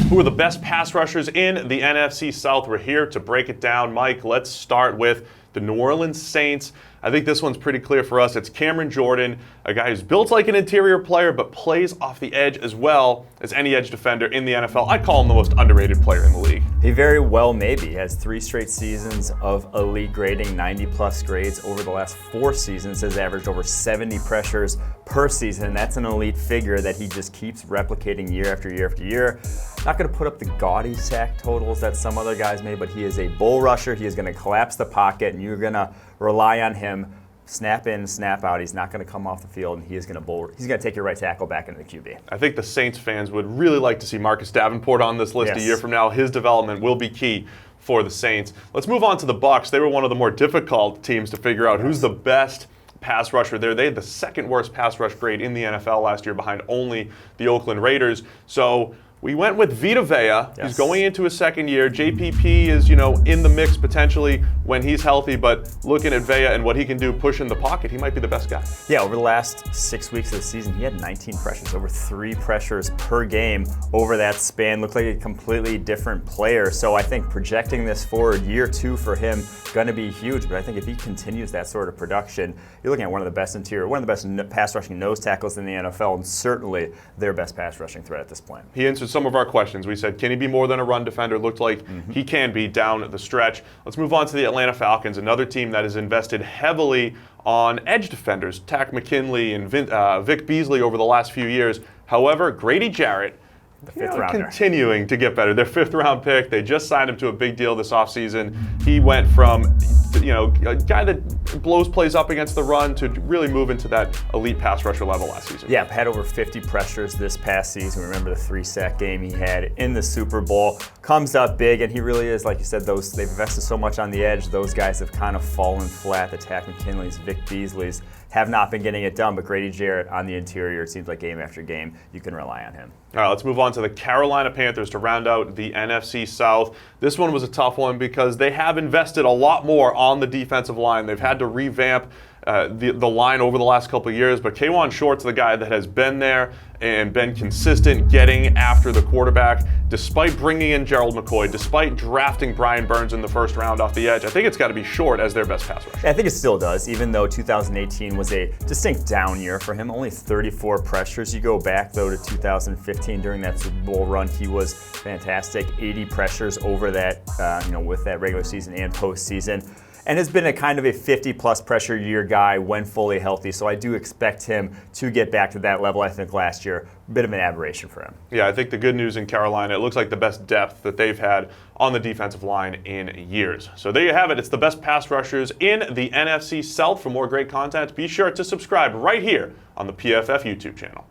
Who are the best pass rushers in the NFC South? We're here to break it down. Mike, let's start with the New Orleans Saints. I think this one's pretty clear for us. It's Cameron Jordan, a guy who's built like an interior player but plays off the edge as well as any edge defender in the NFL. I'd call him the most underrated player in the league. He very well may be. He has 3 straight seasons of elite grading, 90-plus grades. Over the last 4 seasons, has averaged over 70 pressures per season, and that's an elite figure that he just keeps replicating year after year after year. Not going to put up the gaudy sack totals that some other guys may, but he is a bull rusher. He is going to collapse the pocket, and you're going to rely on him. Snap in, snap out. He's not going to come off the field, and he's going to take your right tackle back into the QB. I think the Saints fans would really like to see Marcus Davenport on this list a year from now. His development will be key for the Saints. Let's move on to the Bucs. They were one of the more difficult teams to figure out who's the best pass rusher there. They had the second worst pass rush grade in the NFL last year, behind only the Oakland Raiders. So we went with Vito Vega. He's going into his second year. JPP is, in the mix potentially when he's healthy, but looking at Vega and what he can do pushing the pocket, he might be the best guy. Yeah, over the last 6 weeks of the season, he had 19 pressures, over 3 pressures per game over that span. Looked like a completely different player. So I think projecting this forward, year 2 for him, going to be huge. But I think if he continues that sort of production, you're looking at one of the best pass rushing nose tackles in the NFL, and certainly their best pass rushing threat at this point. He answered some of our questions. We said, can he be more than a run defender? Looked like he can be down the stretch. Let's move on to the Atlanta Falcons, another team that has invested heavily on edge defenders, Takk McKinley and Vic Beasley over the last few years. However, Grady Jarrett, the 5th rounder, continuing to get better. Their 5th round pick. They just signed him to a big deal this offseason. He went from a guy that blows plays up against the run to really move into that elite pass rusher level last season. Yeah, had over 50 pressures this past season. Remember the 3-sack game he had in the Super Bowl. Comes up big, and he really is, like you said, they've invested so much on the edge. Those guys have kind of fallen flat. The Takk McKinleys, Vic Beasleys have not been getting it done, but Grady Jarrett on the interior, it seems like game after game, you can rely on him. All right, let's move on to the Carolina Panthers to round out the NFC South. This one was a tough one because they have invested a lot more on the defensive line. They've had to revamp the line over the last couple of years, but K'Wan Short's the guy that has been there and been consistent getting after the quarterback, despite bringing in Gerald McCoy, despite drafting Brian Burns in the 1st round off the edge. I think it's got to be Short as their best pass rusher. I think it still does, even though 2018 was a distinct down year for him. Only 34 pressures. You go back, though, to 2015 during that Super Bowl run, he was fantastic. 80 pressures over that, with that regular season and postseason. And has been a kind of a 50-plus pressure year guy when fully healthy. So I do expect him to get back to that level. I think last year, a bit of an aberration for him. Yeah, I think the good news in Carolina, it looks like the best depth that they've had on the defensive line in years. So there you have it. It's the best pass rushers in the NFC South. For more great content, be sure to subscribe right here on the PFF YouTube channel.